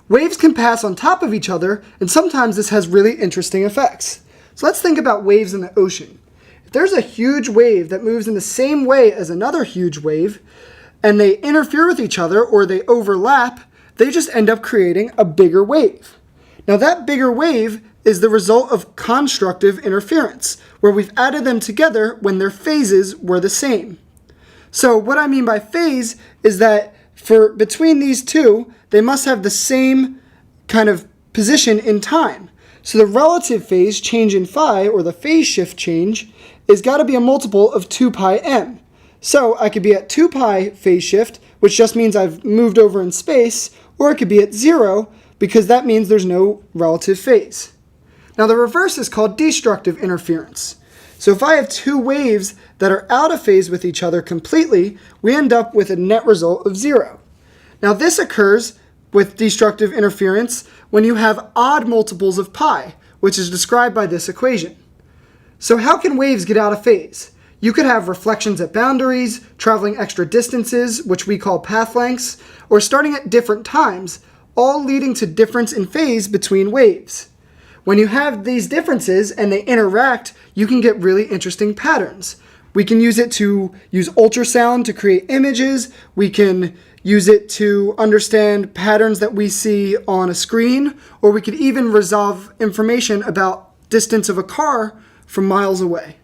Waves can pass on top of each other, and sometimes this has really interesting effects. So let's think about waves in the ocean. If there's a huge wave that moves in the same way as another huge wave, and they interfere with each other or they overlap, they just end up creating a bigger wave. Now that bigger wave is the result of constructive interference, where we've added them together when their phases were the same. So what I mean by phase is that between these two, they must have the same kind of position in time. So the relative phase change in phi, or the phase shift change, is got to be a multiple of 2 pi m. So I could be at 2 pi phase shift, which just means I've moved over in space, or it could be at 0, because that means there's no relative phase. Now the reverse is called destructive interference. So if I have two waves that are out of phase with each other completely, we end up with a net result of 0. Now this occurs with destructive interference when you have odd multiples of pi, which is described by this equation. So how can waves get out of phase? You could have reflections at boundaries, traveling extra distances, which we call path lengths, or starting at different times, all leading to difference in phase between waves. When you have these differences and they interact, you can get really interesting patterns. We can use it to use ultrasound to create images. We can use it to understand patterns that we see on a screen, or we could even resolve information about distance of a car from miles away.